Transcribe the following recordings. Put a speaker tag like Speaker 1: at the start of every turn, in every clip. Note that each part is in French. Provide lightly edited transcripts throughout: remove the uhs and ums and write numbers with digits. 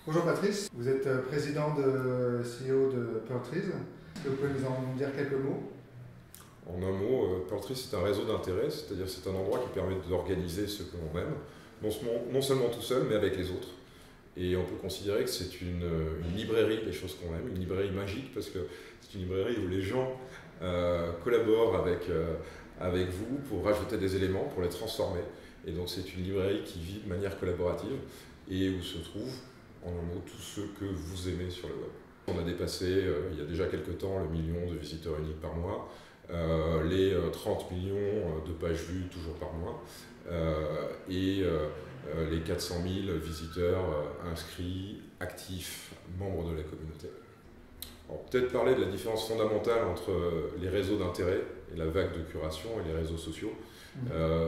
Speaker 1: Bonjour Patrice, vous êtes président de CEO de Pearltrees. Est-ce que vous pouvez nous en dire quelques mots?
Speaker 2: En un mot, Pearltrees c'est un réseau d'intérêt, c'est-à-dire c'est un endroit qui permet d'organiser ce que l'on aime, non seulement tout seul, mais avec les autres. Et on peut considérer que c'est une librairie des choses qu'on aime, une librairie magique, parce que c'est une librairie où les gens collaborent avec vous pour rajouter des éléments, pour les transformer. Et donc c'est une librairie qui vit de manière collaborative et où se trouvent, en un mot, tout ce que vous aimez sur le web. On a dépassé, il y a déjà quelques temps, le million de visiteurs uniques par mois, les 30 millions de pages vues toujours par mois, et les 400 000 visiteurs inscrits, actifs, membres de la communauté. Peut-être parler de la différence fondamentale entre les réseaux d'intérêt et la vague de curation et les réseaux sociaux.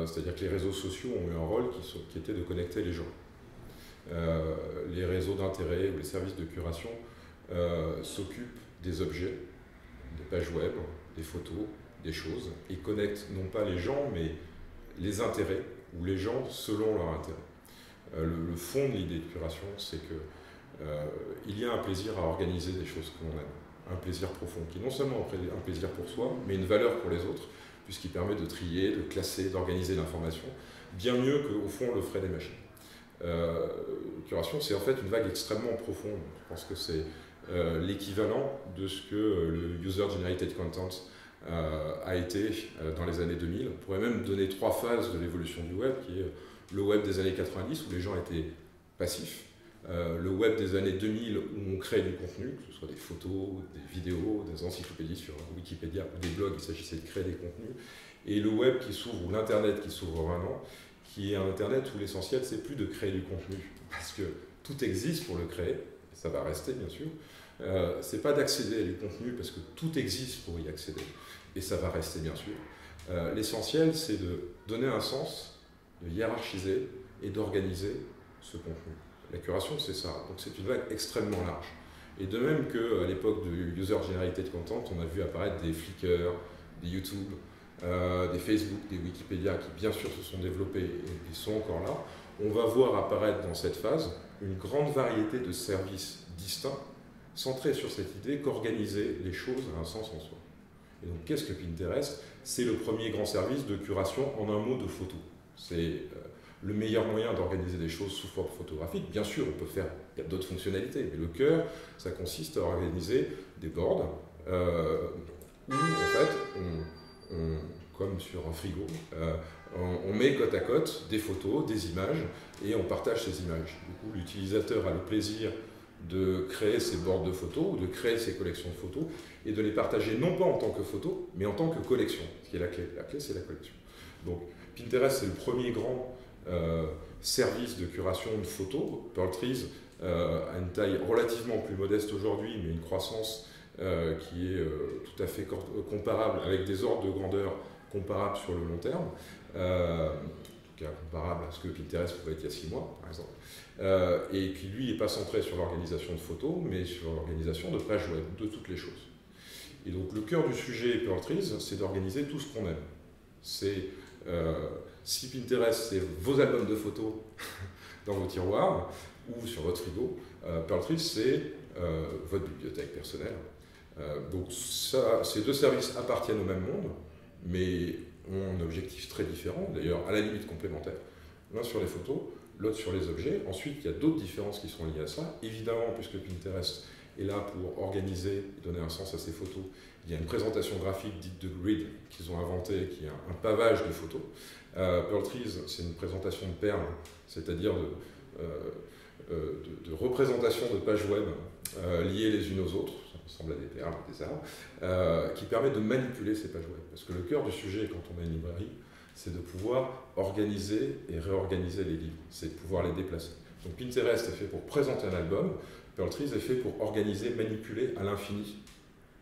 Speaker 2: C'est-à-dire que les réseaux sociaux ont eu un rôle qui était de connecter les gens. Les réseaux d'intérêt ou les services de curation s'occupent des objets, des pages web, des photos, des choses, et connectent non pas les gens, mais les intérêts, ou les gens selon leur intérêt. Le fond de l'idée de curation, c'est qu'il y a un plaisir à organiser des choses que l'on aime, un plaisir profond, qui est non seulement un plaisir pour soi, mais une valeur pour les autres, puisqu'il permet de trier, de classer, d'organiser l'information, bien mieux qu'au fond le feraient des machines. Curation, c'est en fait une vague extrêmement profonde. Je pense que c'est l'équivalent de ce que le User Generated Content a été dans les années 2000. On pourrait même donner 3 phases de l'évolution du web, qui est le web des années 90, où les gens étaient passifs, le web des années 2000, où on crée du contenu, que ce soit des photos, des vidéos, des encyclopédies sur Wikipédia ou des blogs, il s'agissait de créer des contenus, et le web qui s'ouvre, ou l'Internet qui s'ouvre vraiment, qui est un Internet où l'essentiel, c'est plus de créer du contenu, parce que tout existe pour le créer, et ça va rester bien sûr. C'est pas d'accéder à du contenu, parce que tout existe pour y accéder, et ça va rester bien sûr. L'essentiel, c'est de donner un sens, de hiérarchiser et d'organiser ce contenu. La curation, c'est ça. Donc c'est une vague extrêmement large. Et de même qu'à l'époque du User Generated Content, on a vu apparaître des Flickr, des YouTube, des Facebook, des Wikipédia qui bien sûr se sont développés et qui sont encore là, on va voir apparaître dans cette phase une grande variété de services distincts centrés sur cette idée qu'organiser les choses a un sens en soi. Et donc qu'est-ce que Pinterest? C'est le premier grand service de curation en un mot de photo. C'est le meilleur moyen d'organiser des choses sous forme photographique. Bien sûr, il y a d'autres fonctionnalités, mais le cœur, ça consiste à organiser des boards où en fait comme sur un frigo, on met côte à côte des photos, des images, et on partage ces images. Du coup, l'utilisateur a le plaisir de créer ses boards de photos, ou de créer ses collections de photos, et de les partager non pas en tant que photos, mais en tant que collection, ce qui est la clé. La clé, c'est la collection. Donc, Pinterest, c'est le premier grand service de curation de photos. Pearltrees a une taille relativement plus modeste aujourd'hui, mais une croissance qui est tout à fait comparable, avec des ordres de grandeur comparables sur le long terme, en tout cas comparable à ce que Pinterest pouvait être il y a 6 mois, par exemple, et qui lui n'est pas centré sur l'organisation de photos, mais sur l'organisation de pages web, de toutes les choses. Et donc le cœur du sujet Pearltrees, c'est d'organiser tout ce qu'on aime. C'est si Pinterest, c'est vos albums de photos dans vos tiroirs ou sur votre frigo, Pearltrees, c'est votre bibliothèque personnelle. Donc ces deux services appartiennent au même monde, mais ont un objectif très différent, d'ailleurs à la limite complémentaire. L'un sur les photos, l'autre sur les objets. Ensuite, il y a d'autres différences qui sont liées à ça. Évidemment, puisque Pinterest est là pour organiser et donner un sens à ces photos, il y a une présentation graphique dite de grid qu'ils ont inventée, qui est un pavage de photos. Pearltrees, c'est une présentation de perles, c'est-à-dire de représentation de pages web liées les unes aux autres, ça ressemble à des perles, des arbres, qui permet de manipuler ces pages web. Parce que le cœur du sujet, quand on a une librairie, c'est de pouvoir organiser et réorganiser les livres, c'est de pouvoir les déplacer. Donc Pinterest est fait pour présenter un album, Pearltrees est fait pour organiser, manipuler à l'infini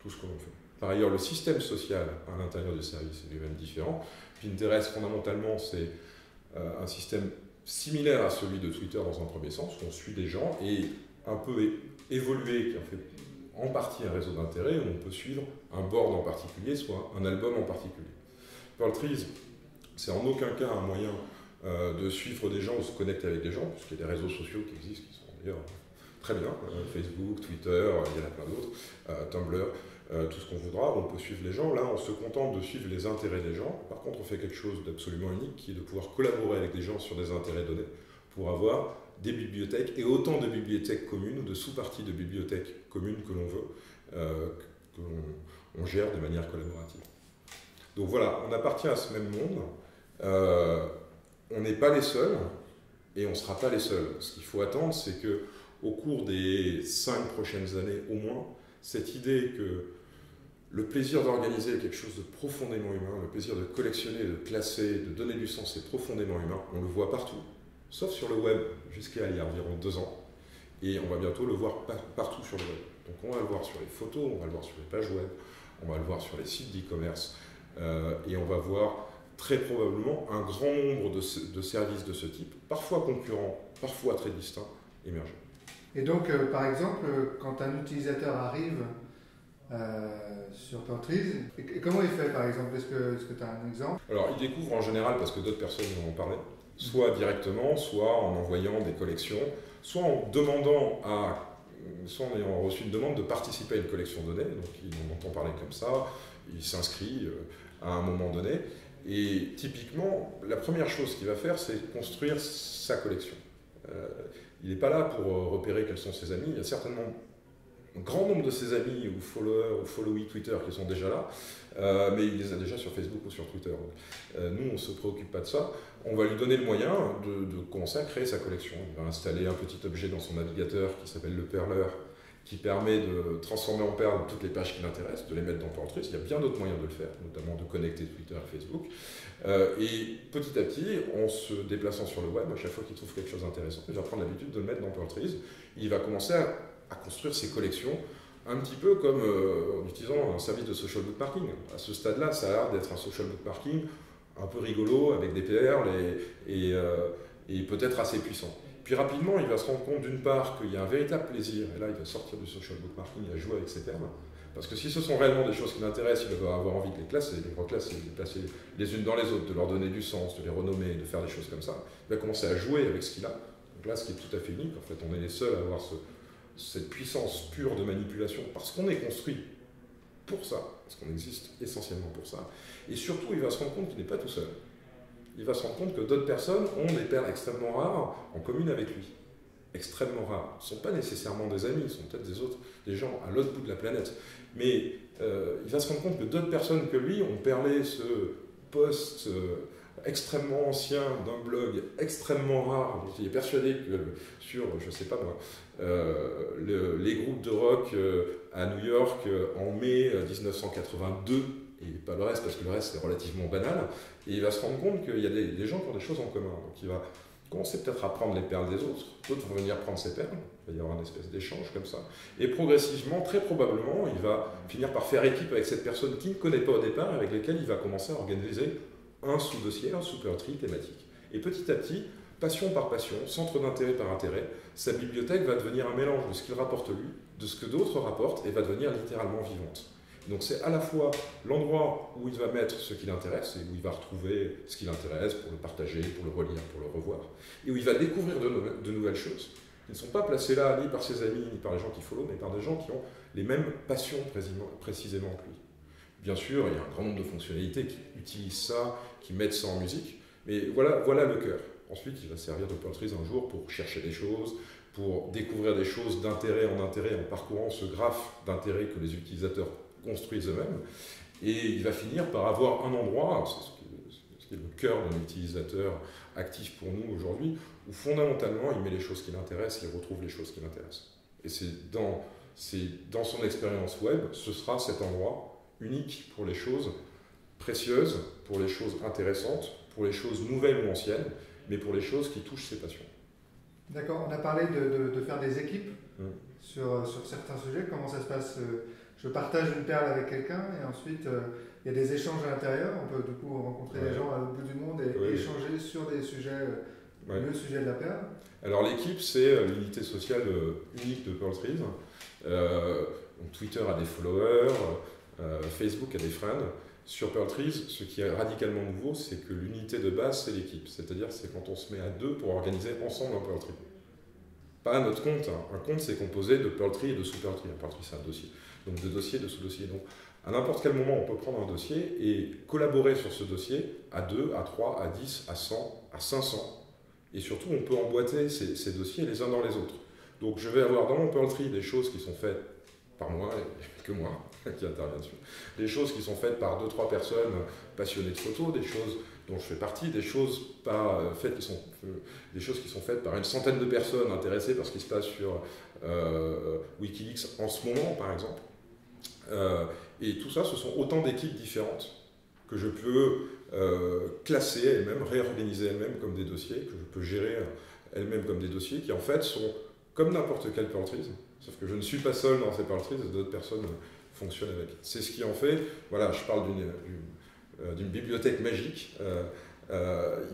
Speaker 2: tout ce que l'on fait. Par ailleurs, le système social à l'intérieur du service est lui-même différent. Pinterest, fondamentalement, c'est un système similaire à celui de Twitter dans un premier sens, où on suit des gens, et un peu évolué, qui en fait en partie un réseau d'intérêt, où on peut suivre un board en particulier, soit un album en particulier. Pearltrees, c'est en aucun cas un moyen de suivre des gens ou se connecter avec des gens, puisqu'il y a des réseaux sociaux qui existent, qui sont d'ailleurs très bien, Facebook, Twitter, il y en a plein d'autres, Tumblr, tout ce qu'on voudra, on peut suivre les gens. Là, on se contente de suivre les intérêts des gens. Par contre, on fait quelque chose d'absolument unique, qui est de pouvoir collaborer avec des gens sur des intérêts donnés, pour avoir des bibliothèques, et autant de bibliothèques communes, ou de sous-parties de bibliothèques communes que l'on veut, qu'on gère de manière collaborative. Donc voilà, on appartient à ce même monde, on n'est pas les seuls, et on ne sera pas les seuls. Ce qu'il faut attendre, c'est qu'au cours des 5 prochaines années au moins, cette idée que le plaisir d'organiser quelque chose de profondément humain, le plaisir de collectionner, de classer, de donner du sens est profondément humain, on le voit partout, sauf sur le web, jusqu'à il y a environ 2 ans, et on va bientôt le voir partout sur le web. Donc on va le voir sur les photos, on va le voir sur les pages web, on va le voir sur les sites d'e-commerce, et on va voir très probablement un grand nombre de services de ce type, parfois concurrents, parfois très distincts, émerger.
Speaker 1: Et donc, par exemple, quand un utilisateur arrive sur Purtrees, comment il fait par exemple? Est-ce que tu as un exemple?
Speaker 2: Alors, il découvre en général parce que d'autres personnes en ont parlé, soit directement, soit en envoyant des collections, soit en demandant soit en ayant reçu une demande de participer à une collection donnée, donc il en entend parler comme ça, il s'inscrit à un moment donné, et typiquement, la première chose qu'il va faire, c'est construire sa collection. Il n'est pas là pour repérer quels sont ses amis, il y a certainement un grand nombre de ses amis ou followers ou followees Twitter qui sont déjà là, mais il les a déjà sur Facebook ou sur Twitter. Nous, on ne se préoccupe pas de ça. On va lui donner le moyen de commencer à créer sa collection. Il va installer un petit objet dans son navigateur qui s'appelle le perleur, qui permet de transformer en perles toutes les pages qui l'intéressent, de les mettre dans Purtrees. Il y a bien d'autres moyens de le faire, notamment de connecter Twitter et Facebook. Et petit à petit, en se déplaçant sur le web, à chaque fois qu'il trouve quelque chose d'intéressant, il va prendre l'habitude de le mettre dans Purtrees. Il va commencer à construire ses collections, un petit peu comme en utilisant un service de social bookmarking. À ce stade-là, ça a l'air d'être un social bookmarking un peu rigolo, avec des perles et peut-être assez puissant. Puis rapidement, il va se rendre compte d'une part qu'il y a un véritable plaisir, et là il va sortir du social bookmarking, il va jouer avec ses termes, parce que si ce sont réellement des choses qui l'intéressent, il va avoir envie de les classer, de les reclasser, de les placer les unes dans les autres, de leur donner du sens, de les renommer, de faire des choses comme ça. Il va commencer à jouer avec ce qu'il a. Donc là, ce qui est tout à fait unique, en fait, on est les seuls à avoir cette puissance pure de manipulation, parce qu'on est construit pour ça, parce qu'on existe essentiellement pour ça. Et surtout, il va se rendre compte qu'il n'est pas tout seul. Il va se rendre compte que d'autres personnes ont des perles extrêmement rares en commune avec lui. Extrêmement rares. Ce ne sont pas nécessairement des amis, ce sont peut-être des gens à l'autre bout de la planète. Mais il va se rendre compte que d'autres personnes que lui ont perlé ce post extrêmement ancien d'un blog extrêmement rare. Il est persuadé que sur, je ne sais pas moi, les groupes de rock à New York en mai 1982, et pas le reste, parce que le reste c'est relativement banal, et il va se rendre compte qu'il y a des gens qui ont des choses en commun. Donc il va commencer peut-être à prendre les perles des autres, d'autres vont venir prendre ses perles, il va y avoir une espèce d'échange comme ça, et progressivement, très probablement, il va finir par faire équipe avec cette personne qu'il ne connaît pas au départ, avec laquelle il va commencer à organiser un sous-dossier, un sous-Purtrees thématique. Et petit à petit, passion par passion, centre d'intérêt par intérêt, sa bibliothèque va devenir un mélange de ce qu'il rapporte lui, de ce que d'autres rapportent, et va devenir littéralement vivante. Donc c'est à la fois l'endroit où il va mettre ce qui l'intéresse, et où il va retrouver ce qui l'intéresse pour le partager, pour le relire, pour le revoir, et où il va découvrir de nouvelles choses, qui ne sont pas placées là ni par ses amis, ni par les gens qui follow, mais par des gens qui ont les mêmes passions précisément que lui. Bien sûr, il y a un grand nombre de fonctionnalités qui utilisent ça, qui mettent ça en musique, mais voilà le cœur. Ensuite, il va servir de Purtrees un jour pour chercher des choses, pour découvrir des choses d'intérêt en parcourant ce graphe d'intérêt que les utilisateurs construisent eux-mêmes. Et il va finir par avoir un endroit, c'est ce qui est le cœur d'un utilisateur actif pour nous aujourd'hui, où fondamentalement il met les choses qui l'intéressent, il retrouve les choses qui l'intéressent. Et c'est dans son expérience web, ce sera cet endroit unique pour les choses précieuses, pour les choses intéressantes, pour les choses nouvelles ou anciennes, mais pour les choses qui touchent ses passions.
Speaker 1: D'accord, on a parlé de faire des équipes sur certains sujets. Comment ça se passe? Je partage une perle avec quelqu'un et ensuite il y a des échanges à l'intérieur. On peut du coup rencontrer des gens à l'autre bout du monde et échanger sur des sujets, le sujet de la perle. Alors
Speaker 2: l'équipe, c'est l'unité sociale unique de Purtrees. Twitter a des followers, Facebook a des friends. Sur Purtrees, ce qui est radicalement nouveau, c'est que l'unité de base, c'est l'équipe. C'est-à-dire c'est quand on se met à deux pour organiser ensemble un Purtrees. pas notre compte. Un compte, c'est composé de Perl tree et de sous-Perl tree. Un Perl tree, c'est un dossier. Donc de dossiers, de sous-dossiers. Donc à n'importe quel moment, on peut prendre un dossier et collaborer sur ce dossier à 2, à 3, à 10, à 100, à 500. Et surtout, on peut emboîter ces dossiers les uns dans les autres. Donc je vais avoir dans mon Perl tree des choses qui sont faites par moi, et que moi qui intervient dessus, des choses qui sont faites par 2-3 personnes passionnées de photo, des choses dont je fais partie, des choses des choses qui sont faites par une centaine de personnes intéressées par ce qui se passe sur Wikileaks en ce moment, par exemple. Et tout ça, ce sont autant d'équipes différentes que je peux classer elles-mêmes, réorganiser elles-mêmes comme des dossiers, que je peux gérer elles-mêmes comme des dossiers, qui en fait sont comme n'importe quelle Perl tree, sauf que je ne suis pas seul dans ces Perl trees, d'autres personnes fonctionnent avec. C'est ce qui en fait, voilà, je parle d'une bibliothèque magique.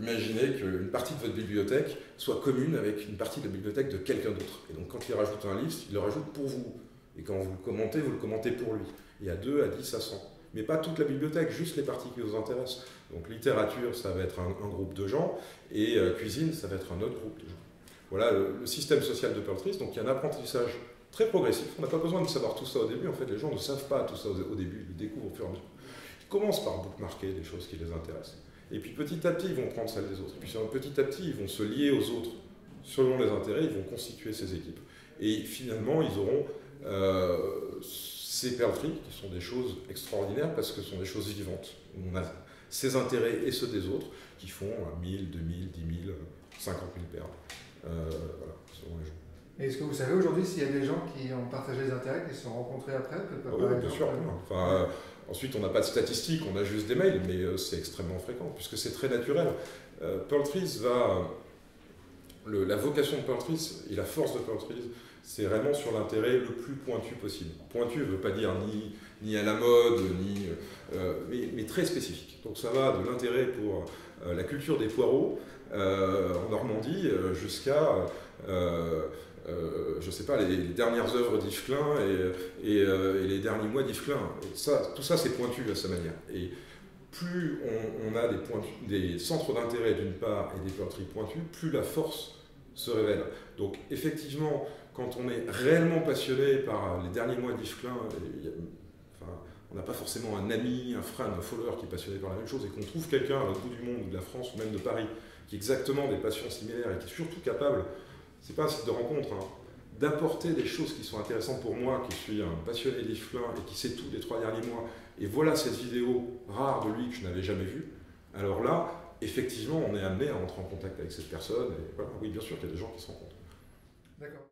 Speaker 2: Imaginez qu'une partie de votre bibliothèque soit commune avec une partie de la bibliothèque de quelqu'un d'autre. Et donc quand il rajoute un livre, il le rajoute pour vous. Et quand vous le commentez pour lui. Et à 2, à 10, à 100. Mais pas toute la bibliothèque, juste les parties qui vous intéressent. Donc littérature, ça va être un groupe de gens, et cuisine, ça va être un autre groupe de gens. Voilà le système social de Perl trees. Donc il y a un apprentissage très progressif. On n'a pas besoin de savoir tout ça au début. En fait, les gens ne savent pas tout ça au début. Ils le découvrent au fur et à mesure. Ils commencent par bookmarker des choses qui les intéressent. Et puis petit à petit, ils vont prendre celles des autres. Et puis petit à petit, ils vont se lier aux autres selon les intérêts. Ils vont constituer ces équipes. Et finalement, ils auront ces Perl trees qui sont des choses extraordinaires parce que ce sont des choses vivantes. On a ces intérêts et ceux des autres qui font 1000, 2000, 10 000, 50 000 perles. Voilà, selon les gens.
Speaker 1: Et est-ce que vous savez aujourd'hui s'il y a des gens qui ont partagé les intérêts, qui se sont rencontrés après
Speaker 2: Oui, bien sûr. Enfin, ensuite, on n'a pas de statistiques, on a juste des mails, mais c'est extrêmement fréquent puisque c'est très naturel. Perl trees la vocation de Perl trees et la force de Perl trees, c'est vraiment sur l'intérêt le plus pointu possible. Pointu ne veut pas dire ni à la mode, mais très spécifique. Donc ça va de l'intérêt pour la culture des poireaux en Normandie jusqu'à, je ne sais pas, les dernières œuvres d'Yves Klein et les derniers mois d'Yves Klein. Tout ça, c'est pointu à sa manière. Et plus on a des centres d'intérêt d'une part et des Perl trees pointus, plus la force se révèle. Donc effectivement, quand on est réellement passionné par les derniers mois d'Yves Klein, on n'a pas forcément un ami, un frère, un follower qui est passionné par la même chose, et qu'on trouve quelqu'un à l'autre bout du monde, ou de la France, ou même de Paris, qui a exactement des passions similaires et qui est surtout capable, c'est pas un site de rencontre, d'apporter des choses qui sont intéressantes pour moi, qui suis un passionné d'Yves Klein et qui sait tout des 3 derniers mois, et voilà cette vidéo rare de lui que je n'avais jamais vue, alors là, effectivement, on est amené à entrer en contact avec cette personne, et voilà, oui, bien sûr qu'il y a des gens qui se rencontrent.
Speaker 1: D'accord.